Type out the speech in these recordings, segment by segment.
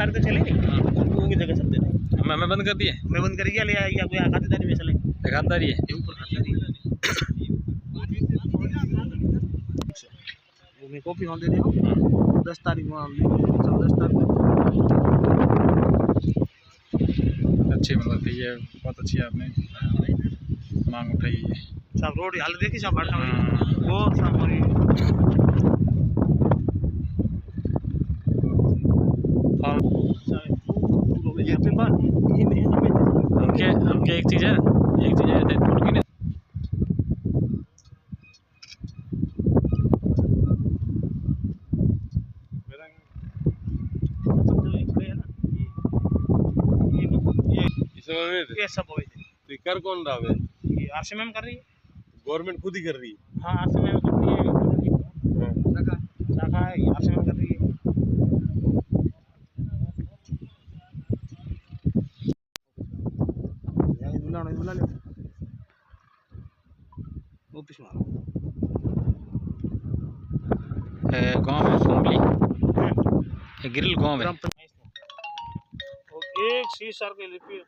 तारीख तो चले नहीं, वो की जगह सब दे रहे। मैं बंद कर दिए, मैं बंद करिए ले या कोई खातेदारी में चले खातिरदारी है ये ऊपर खातेदारी वो मैं कॉपी ऑन दे रहा हूँ 10 तारीख में 10 तारीख अच्छी मतलब थी ये, बहुत अच्छी आपने मांग उठाई है। सब रोड हाल देखी सब बढ़ना वो सब हमारी हमके एक चीज़ है फूड की ये सब हो तो कर कौन रहा है? ये आरसी मैम कर रही है, गवर्नमेंट खुद ही कर रही है। हाँ आरसी मैम कर रही है, शाखा है आरसी मैम कर रही है। गाँव में फुमली गिरिल गाँव में और एक सीसर के लिपि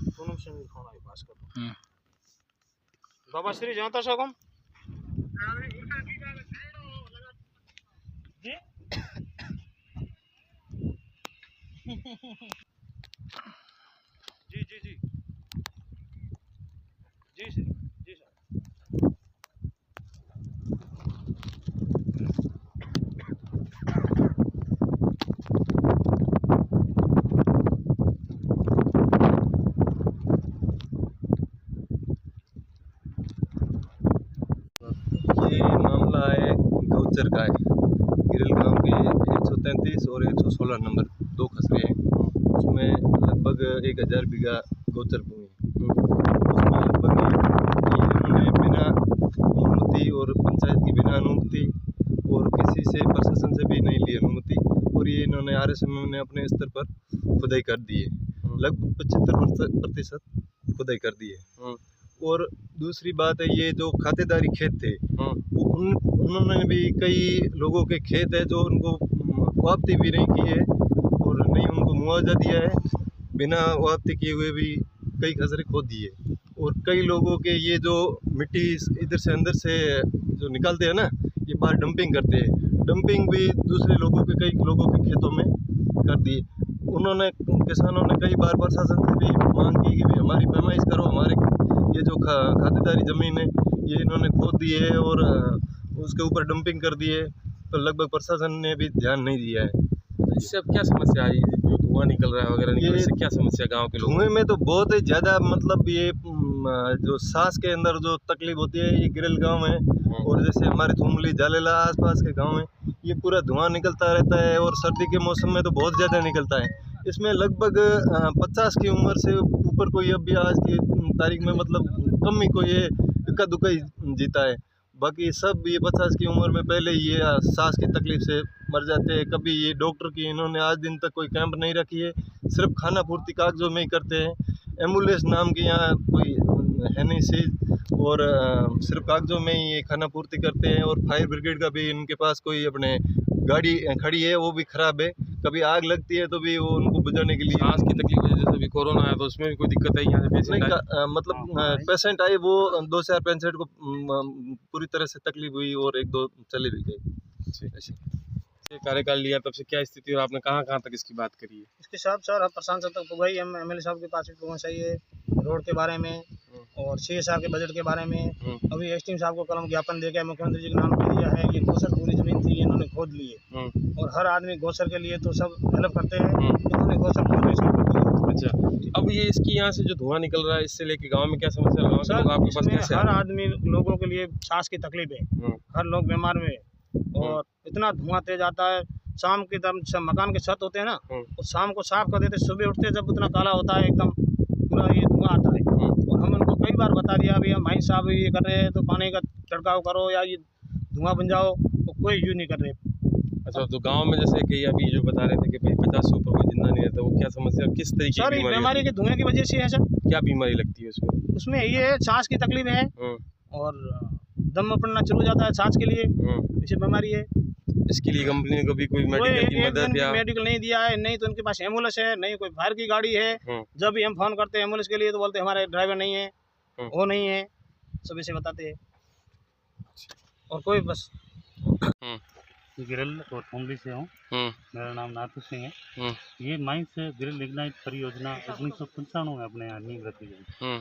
दोनों से लिखवाना है पास कर बाबा श्री जानता सकम जी जी जी जी जी सर जी सर गौचर का है। गिरल गांव के 133 और 116 नंबर 2 खसरे हैं। उसमें लगभग 1000 बीघा गौचर भूमि है। उसमें लगभग इन्होंने बिना अनुमति और पंचायत की बिना अनुमति और किसी से प्रशासन से भी नहीं ली अनुमति, और ये इन्होंने RSM ने अपने स्तर पर खुदाई कर दी है। लगभग 75% खुदाई कर दी है। और दूसरी बात है, ये जो खातेदारी खेत थे उन्होंने भी कई लोगों के खेत है जो उनको वापसी भी नहीं की है और नहीं उनको मुआवजा दिया है। बिना वापसी किए हुए भी कई खसरे खोद दिए, और कई लोगों के ये जो मिट्टी इधर से अंदर से जो निकालते हैं ना, ये बाहर डंपिंग करते हैं। डंपिंग भी दूसरे लोगों के कई लोगों के खेतों में कर दी। उन्होंने किसानों ने कई बार प्रशासन से भी मांग की कि भाई हमारी पैमाइश करो, हमारे ये जो खातेदारी ज़मीन है ये इन्होंने खोद दी है और उसके ऊपर डंपिंग कर दी है, तो लगभग प्रशासन ने भी ध्यान नहीं दिया है। इससे अब क्या समस्या आई, जो धुआं निकल रहा है वगैरह निकल, इससे क्या समस्या गांव के लोगों धुएं में तो बहुत ही ज़्यादा मतलब ये जो सांस के अंदर जो तकलीफ होती है, ये गिरल गांव में और जैसे हमारे थुमली जालेला आसपास के गांव में ये पूरा धुआं निकलता रहता है, और सर्दी के मौसम में तो बहुत ज़्यादा निकलता है। इसमें लगभग 50 की उम्र से ऊपर कोई अभी आज की तारीख में मतलब कम ही कोई इक्का दुक्का ही जीता है। बाकी सब ये 50 की उम्र में पहले ये सांस की तकलीफ से मर जाते हैं। कभी ये डॉक्टर की इन्होंने आज दिन तक कोई कैंप नहीं रखी है, सिर्फ खाना पूर्ति कागजों में ही करते हैं। एम्बुलेंस नाम की यहाँ कोई है नहीं चीज़, और सिर्फ कागजों में ही ये खाना पूर्ति करते हैं। और फायर ब्रिगेड का भी इनके पास कोई अपने गाड़ी खड़ी है, वो भी ख़राब है। कभी आग लगती है तो भी वो उनको बुझाने के लिए सांस की तकलीफ है, जैसे अभी कोरोना है तो उसमें भी कोई दिक्कत है यहाँ से पेशेंट मतलब पेशेंट आए वो 2-4 पेशेंट को पूरी तरह से तकलीफ हुई और 1-2 चले भी गए। ऐसे कार्यकाल लिया तब से क्या स्थिति, और आपने कहाँ कहाँ तक इसकी बात करी है? इसके साथ सर हम प्रशासन तक पहुँचाई, हम MLA साहब के पास भी पहुँचाई है रोड के बारे में और CSR के बजट के बारे में। अभी SDM साहब को कलम ज्ञापन देकर मुख्यमंत्री जी के नाम पे दिया है। ये गौसर पूरी जमीन थी, इन्होंने खोद ली है और हर आदमी गौसर के लिए तो सब हेल्प करते हैं, इन्होंने गौसर खोदने शुरू कर दी। अच्छा, अब ये इसकी यहाँ से जो धुआं निकल रहा है इससे लेके गांव में क्या समस्या है? सर आपके पास कैसे हर आदमी लोगों के लिए सांस की तकलीफ है, हर लोग बीमार में, और इतना धुआं तेज आता है। शाम के दम मकान के छत होते हैं ना, तो शाम को साफ कर देते, सुबह उठते जब उतना काला होता है एकदम पूरा ये धुआं आता है। और हम उनको कई बार बता दिया भैया भाई साहब ये कर रहे हैं तो पानी का छिड़काव करो या ये धुआं बन जाओ, तो कोई यूज नहीं कर रहे। अच्छा, तो गांव में जैसे कि अभी जो बता रहे थे कि भाई 50 से ऊपर कोई जिंदा नहीं रहता, वो क्या समस्या, किस तरीके सर की बीमारी के धुएं की वजह से है सर। क्या बीमारी लगती है उसमें? उसमें ये है सांस की तकलीफ है और दम पड़ना शुरू हो जाता है सांस के लिए, इसे बीमारी है। इसके लिए कंपनी ने कभी कोई मेडिकल की मदद या मेडिकल नहीं दिया है, नहीं तो उनके पास एम्बुलेंस है, नहीं कोई फायर की गाड़ी है। जब भी हम फोन करते हैं एम्बुलेंस के लिए तो बोलते हैं हमारे ड्राइवर नहीं है, वो नहीं है, सब ऐसे बताते हैं। और कोई बस गिरिल और थोमली से हूँ। मेरा नाम नाथू सिंह है। ये माइंस गिरिल लिग्नाइट परियोजना 1995 में अपने यहाँ नींव रखी गई।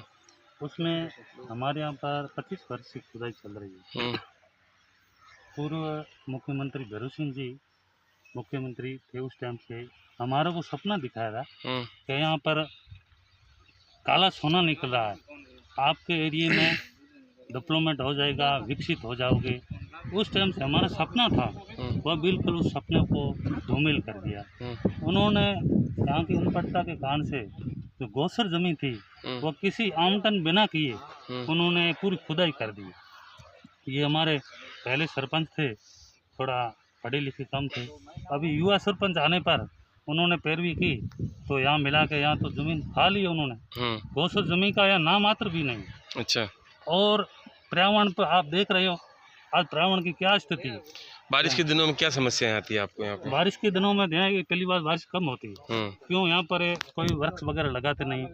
उसमें हमारे यहाँ पर 25 वर्ष से खुदाई चल रही है। पूर्व मुख्यमंत्री भैरू सिंह जी मुख्यमंत्री थे उस टाइम से, हमारा को सपना दिखाया था कि यहाँ पर काला सोना निकल रहा है, आपके एरिया में डेवलपमेंट हो जाएगा, विकसित हो जाओगे। उस टाइम से हमारा सपना था, वह बिल्कुल उस सपने को धूमिल कर दिया। उन्होंने यहाँ की अनपढ़ता के कारण से जो गोचर जमीन थी वो किसी आमदन बिना किए उन्होंने पूरी खुदाई कर दी। ये हमारे पहले सरपंच थे, थोड़ा पढ़े लिखे कम थे। अभी युवा सरपंच आने पर उन्होंने पैरवी की तो यहाँ मिला के यहाँ तो ज़मीन खा ली उन्होंने। गोचर जमीन का यहाँ नाम मात्र भी नहीं। अच्छा। और पर्यावरण पर आप देख रहे हो आज पर्यावरण की क्या स्थिति है। बारिश के दिनों में क्या समस्याएं आती है आपको यहाँ पे? बारिश के दिनों में ध्यान कि पहली बार बारिश कम होती है। क्यों? यहाँ पर कोई वृक्ष वगैरह लगाते नहीं,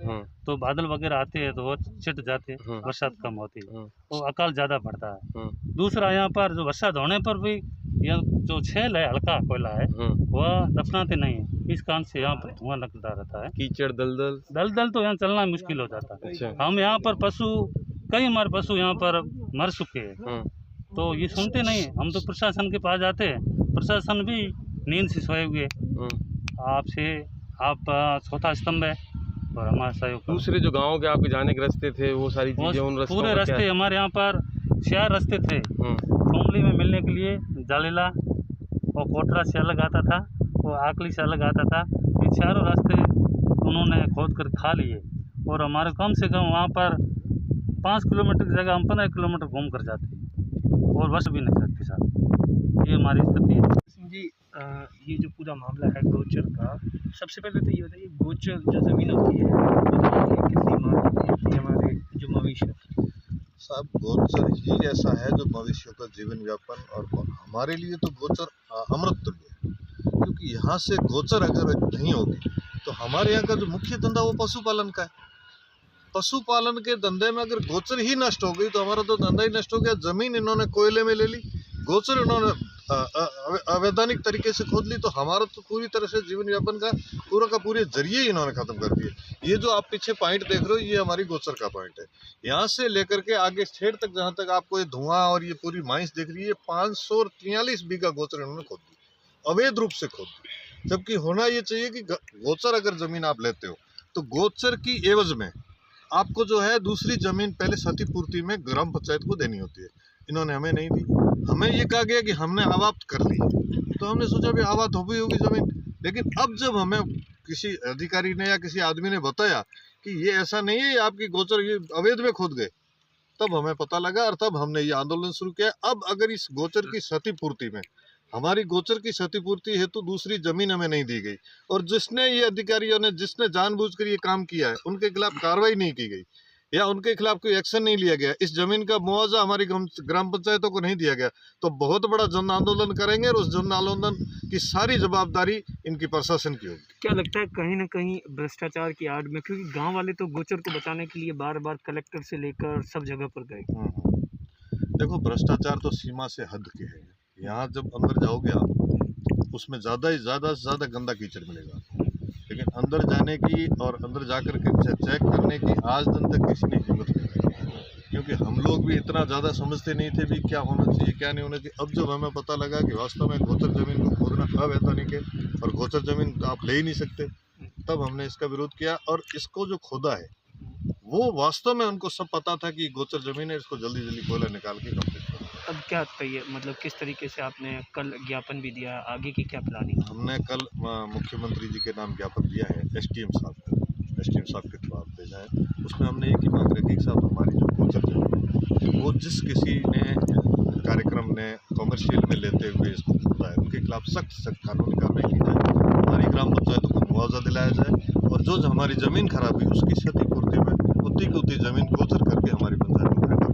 तो बादल वगैरह आते हैं तो वो छिट जाते हैं, बरसात कम होती है, तो अकाल ज़्यादा पड़ता है। दूसरा यहाँ पर जो बरसात होने पर भी यह जो छेल है, हल्का कोयला है, वह दफनाते नहीं है। इस कारण से यहाँ पर धुआं लगता रहता है। कीचड़ दलदल तो यहाँ चलना मुश्किल हो जाता है। अच्छा। हम यहाँ पर कई हमारे पशु यहाँ पर मर चुके हैं, तो ये सुनते नहीं। हम तो प्रशासन के पास जाते हैं, प्रशासन भी नींद से सोए हुए। आप चौथा स्तंभ है और हमारा सहयोग। दूसरे जो गाँव के आपके जाने के रास्ते थे वो सारी चीजें, उन रास्तों पूरे रास्ते हमारे यहाँ पर 4 रास्ते थे। टोमली में मिलने के लिए जालेला और कोटरा से अलग आता था, वो आकली से अलग आता था। ये चारों रास्ते उन्होंने खोद कर खा लिए और हमारे कम से कम वहाँ पर 5 किलोमीटर की जगह हम 15 किलोमीटर घूम कर जाते हैं और बस भी नहीं सकते साहब। ये हमारी स्थिति है। सिंह जी, ये जो पूरा मामला है गोचर का, सबसे पहले तो ये बताइए गोचर जो ज़मीन होती है कितनी मांग होती है हमारे जो मवेशी? साहब गोचर ही ऐसा है जो मवेशियों का जीवन यापन, और हमारे लिए तो गोचर अमृत तुल्य है। क्योंकि यहाँ से गोचर अगर नहीं होगी तो हमारे यहाँ का जो मुख्य धंधा वो पशुपालन का है। पशुपालन के धंधे में अगर गोचर ही नष्ट हो गई तो हमारा तो धंधा ही नष्ट हो गया। जमीन इन्होंने कोयले में ले ली, गोचर इन्होंने अवैधानिक तरीके से खोद ली, तो हमारा तो पूरी तरह से जीवन यापन का पूरे जरिए ही इन्होंने खत्म कर दिए। ये जो आप पीछे पॉइंट देख रहे हो ये हमारी गोचर का पॉइंट है। यहाँ से लेकर के आगे छेड़ तक जहाँ तक आपको ये धुआं और ये पूरी माइंस दिख रही है, 543 बीघा गोचर इन्होंने खोद दी, अवैध रूप से खोद दी। जबकि होना ये चाहिए कि गोचर अगर जमीन आप लेते हो तो गोचर की एवज में आपको जो है दूसरी जमीन पहले क्षतिपूर्ति में ग्राम पंचायत को देनी होती है। इन्होंने हमें नहीं दी। हमें ये कहा गया कि हमने आवाद कर ली, तो हमने सोचा भी आवाद हो गई होगी जमीन। लेकिन अब जब हमें किसी अधिकारी ने या किसी आदमी ने बताया कि ये ऐसा नहीं है, आपकी गोचर ये अवैध में खोद गए, तब हमें पता लगा और तब हमने ये आंदोलन शुरू किया। अब अगर इस गोचर की क्षतिपूर्ति में हमारी गोचर की क्षतिपूर्ति हेतु दूसरी जमीन हमें नहीं दी गई और जिसने ये अधिकारियों ने जिसने जानबूझकर ये काम किया है उनके खिलाफ कार्रवाई नहीं की गई या उनके खिलाफ कोई एक्शन नहीं लिया गया, इस जमीन का मुआवजा हमारी ग्राम पंचायतों को नहीं दिया गया, तो बहुत बड़ा जन आंदोलन करेंगे और उस जन आंदोलन की सारी जवाबदारी इनकी प्रशासन की होगी। क्या लगता है कहीं ना कहीं भ्रष्टाचार की आड़ में, क्योंकि गांव वाले तो गोचर को बचाने के लिए बार बार कलेक्टर से लेकर सब जगह पर गए। देखो भ्रष्टाचार तो सीमा से हद के है। यहाँ जब अंदर जाओगे आप उसमें ज़्यादा से ज़्यादा गंदा कीचड़ मिलेगा, लेकिन अंदर जाने की और अंदर जाकर के चेक करने की आज दिन तक किसी ने हिम्मत नहीं की, क्योंकि हम लोग भी इतना ज़्यादा समझते नहीं थे भी क्या होना चाहिए क्या नहीं होना चाहिए। अब जब हमें पता लगा कि वास्तव में गोचर ज़मीन को खोदना अवैधानिक है और गोचर ज़मीन आप ले ही नहीं सकते, तब हमने इसका विरोध किया। और इसको जो खोदा है वो वास्तव में उनको सब पता था कि गोचर ज़मीन है, इसको जल्दी जल्दी कोयला निकाल के कंप्लीट करो। अब क्या चाहिए, मतलब किस तरीके से आपने कल ज्ञापन भी दिया, आगे की क्या प्लानिंग? हमने कल मुख्यमंत्री जी के नाम ज्ञापन दिया है, एसडीएम साहब के खिलाफ भेजा है। उसमें हमने एक ही मांग रखी कि साहब हमारी जो गोचर जमीन है वो जिस किसी ने कार्यक्रम ने कॉमर्शियल में लेते हुए इसको खोदा है उनके खिलाफ सख्त कानूनी कार्रवाई की जाए, हमारी ग्राम पंचायतों को मुआवजा दिलाया जाए और जो हमारी ज़मीन खराब हुई उसकी क्षतिपूर्ति में उतनी की उतनी ज़मीन गोचर करके हमारी पंचायत को फायदा।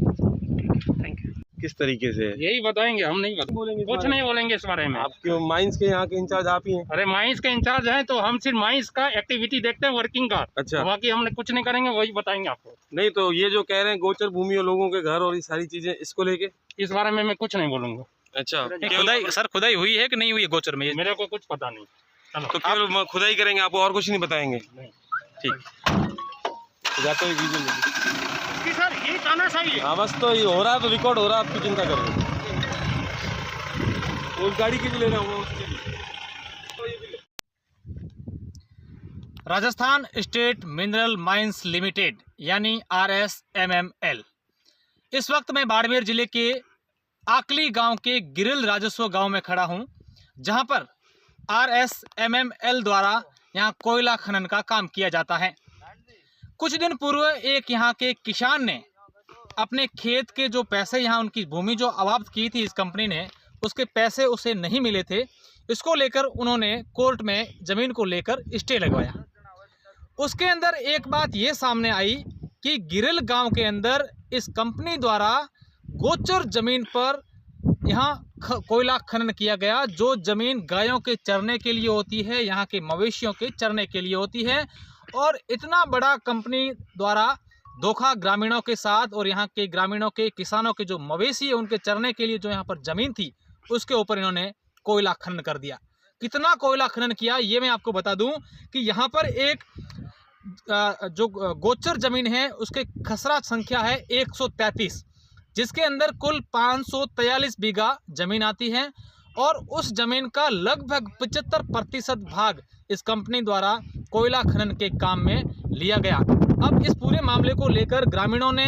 Thank you. किस तरीके से है? यही बताएंगे, हम नहीं बताएंगे, कुछ नहीं बोलेंगे इस बारे में। आपके माइंस के यहाँ के इंचार्ज आप ही हैं? अरे माइंस के इंचार्ज हैं तो हम सिर्फ माइंस का एक्टिविटी देखते हैं, वर्किंग का। अच्छा, बाकी हमने कुछ नहीं करेंगे, वही बताएंगे आपको। नहीं तो ये जो कह रहे हैं गोचर भूमि और लोगों के घर और ये सारी चीजें, इसको लेके इस बारे में मैं कुछ नहीं बोलूंगा। अच्छा, खुदाई सर खुदाई हुई है कि नहीं हुई है गोचर में? मेरे को कुछ पता नहीं। तो केवल खुदाई करेंगे, आपको और कुछ नहीं बताएंगे? ठीक, तो जाते हुए वीडियो लेंगे। सर ये तानाशाही है। हाँ बस, तो ये हो रहा है तो रिकॉर्ड हो रहा है, आपकी चिंता करो। उस गाड़ी की भी लेना होगा उसके लिए। Rajasthan state mineral mines limited यानी RSMML। इस वक्त मैं बाड़मेर जिले के आकली गांव के गिरिल राजस्व गांव में खड़ा हूं, जहां पर RSMML द्वारा यहां कोयला खनन का काम किया जाता है। कुछ दिन पूर्व एक यहां के किसान ने अपने खेत के जो पैसे, यहां उनकी भूमि जो अबाद की थी इस कंपनी ने, उसके पैसे उसे नहीं मिले थे। इसको लेकर उन्होंने कोर्ट में ज़मीन को लेकर स्टे लगवाया। उसके अंदर एक बात ये सामने आई कि गिरिल गांव के अंदर इस कंपनी द्वारा गोचर ज़मीन पर यहाँ कोयला खनन किया गया, जो ज़मीन गायों के चरने के लिए होती है, यहाँ के मवेशियों के चरने के लिए होती है। और इतना बड़ा कंपनी द्वारा धोखा ग्रामीणों के साथ और यहाँ के ग्रामीणों के किसानों के जो मवेशी है उनके चरने के लिए जो यहाँ पर ज़मीन थी उसके ऊपर इन्होंने कोयला खनन कर दिया। कितना कोयला खनन किया ये मैं आपको बता दूं कि यहाँ पर एक जो गोचर ज़मीन है उसके खसरा संख्या है 133, जिसके अंदर कुल 543 बीघा ज़मीन आती है और उस ज़मीन का लगभग 75% भाग इस कंपनी द्वारा कोयला खनन के काम में लिया गया। अब इस पूरे मामले को लेकर ग्रामीणों ने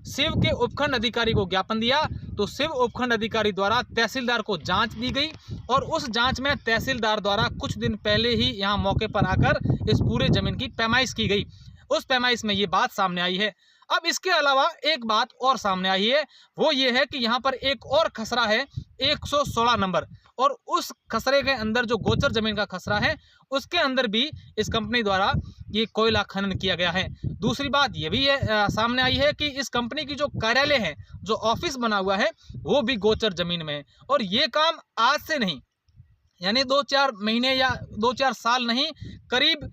सिव के उपखंड अधिकारी को ज्ञापन दिया, तो सिव उपखंड अधिकारी द्वारा तहसीलदार को जांच दी गई और उस जांच में तहसीलदार द्वारा कुछ दिन पहले ही यहां मौके पर आकर इस पूरे ज़मीन की पैमाइश की गई। उस पैमाइश में ये बात सामने आई है। अब इसके अलावा एक बात और सामने आई है, वो ये है कि यहाँ पर एक और खसरा है 116 नंबर, और उस खसरे के अंदर जो गोचर ज़मीन का खसरा है उसके अंदर भी इस कंपनी द्वारा ये कोयला खनन किया गया है। दूसरी बात ये भी है सामने आई है कि इस कंपनी की जो कार्यालय है, जो ऑफिस बना हुआ है, वो भी गोचर ज़मीन में है। और ये काम आज से नहीं, यानी 2-4 महीने या 2-4 साल नहीं, करीब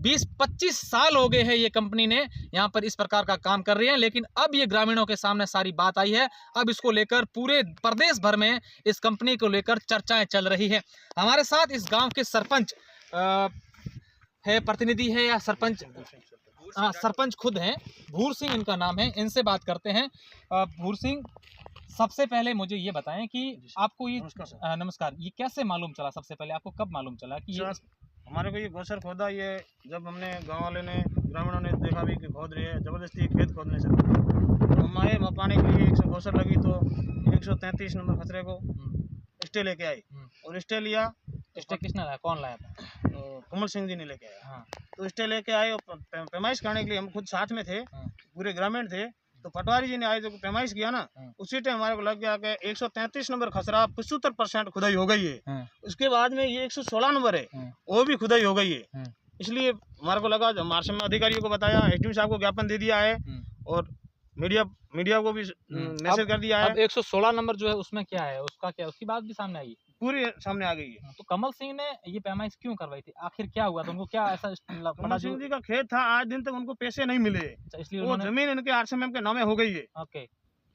20-25 साल हो गए हैं ये कंपनी ने यहाँ पर इस प्रकार का काम कर रही है। लेकिन अब ये ग्रामीणों के सामने सारी बात आई है। अब इसको लेकर पूरे प्रदेश भर में इस कंपनी को लेकर चर्चाएं चल रही है। हमारे साथ इस गांव के सरपंच है, प्रतिनिधि है या सरपंच, हाँ सरपंच खुद हैं, भूर सिंह इनका नाम है, इनसे बात करते हैं। भूर सिंह, सबसे पहले मुझे ये बताएं कि आपको ये नमस्कार, ये कैसे मालूम चला? सबसे पहले आपको कब मालूम चला कि ये हमारे को ये गोचर खोदा? ये जब हमने गांव वाले ने, ग्रामीणों ने देखा भी कि खोद रही है, ज़बरदस्ती खेत खोदने से हम आए मपाने के लिए। 100 गोचर लगी तो 133 नंबर खतरे को स्टे लेके आई और स्टे लिया। स्टे किसने लाया, कौन लाया था? तो कमल सिंह जी ने लेके आया। हाँ। तो स्टे लेके आए और पैमाइश करने के लिए हम खुद साथ में थे, पूरे ग्रामीण थे। तो पटवारी जी ने आए जो पैमाइश किया ना, उसी टाइम हमारे को लग गया कि 133 नंबर खसरा 75% खुदाई हो गई है। उसके बाद में ये 116 नंबर है, वो भी खुदाई हो गई है। इसलिए हमारे को लगा, हमारे समय अधिकारियों को बताया, एसडीएम साहब को ज्ञापन दे दिया है और मीडिया को भी मैसेज कर दिया है। अब 116 नंबर जो है उसमें क्या है, उसका क्या, उसकी बात भी सामने आई, पूरी सामने आ गई है। तो कमल सिंह ने ये पैमाइश क्यों करवाई थी? आखिर क्या हुआ था? उनको क्या ऐसा कमल सिंह जी का खेत था, आज दिन तक उनको पैसे नहीं मिले, इसलिए वो जमीन इनके RSMM के नामे हो गई है। ओके,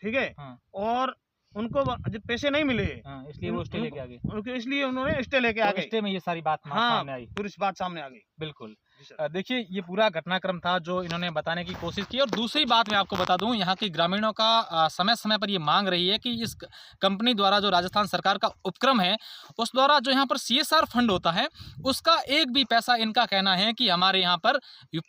ठीक है। और उनको जब पैसे नहीं मिले, इसलिए वो स्टे लेके आ गए, इसलिए उन्होंने स्टे लेके आ गए। स्टे में ये सारी बात सामने आई, पूरी बात सामने आ गई। बिल्कुल। देखिए, ये पूरा घटनाक्रम था जो इन्होंने बताने की कोशिश की। और दूसरी बात मैं आपको बता दूं, यहाँ के ग्रामीणों का समय समय पर ये मांग रही है कि इस कंपनी द्वारा जो राजस्थान सरकार का उपक्रम है उस द्वारा जो यहाँ पर CSR फंड होता है उसका एक भी पैसा, इनका कहना है कि हमारे यहाँ पर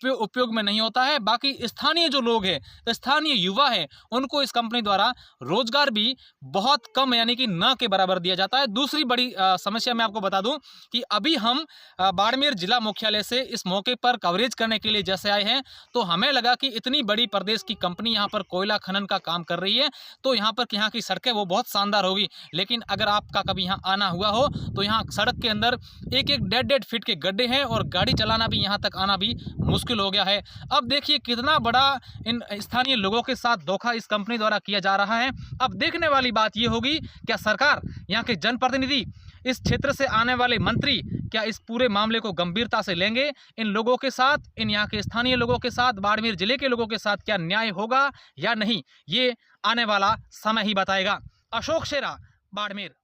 उपयोग में नहीं होता है। बाकी स्थानीय जो लोग हैं, स्थानीय युवा हैं, उनको इस कंपनी द्वारा रोजगार भी बहुत कम, यानी कि न के बराबर दिया जाता है। दूसरी बड़ी समस्या मैं आपको बता दूं कि अभी हम बाड़मेर जिला मुख्यालय से इस मौके पर कवरेज करने के लिए जैसे आए हैं, तो हमें लगा कि इतनी बड़ी प्रदेश की कंपनी यहाँ पर कोयला खनन का काम कर रही है तो यहाँ पर यहाँ की सड़कें वो बहुत शानदार होगी। लेकिन अगर आपका कभी यहाँ आना हुआ हो तो यहाँ सड़क के अंदर एक एक 1.5 फीट के गड्ढे हैं और गाड़ी चलाना भी यहाँ तक आना भी मुश्किल हो गया है। अब देखिए कितना बड़ा इन स्थानीय लोगों के साथ धोखा इस कंपनी द्वारा किया जा रहा है। अब देखने वाली बात ये होगी, क्या सरकार, यहाँ के जनप्रतिनिधि, इस क्षेत्र से आने वाले मंत्री क्या इस पूरे मामले को गंभीरता से लेंगे? इन लोगों के साथ, इन यहाँ के स्थानीय लोगों के साथ, बाड़मेर जिले के लोगों के साथ क्या न्याय होगा या नहीं, ये आने वाला समय ही बताएगा। अशोक शेरा, बाड़मेर।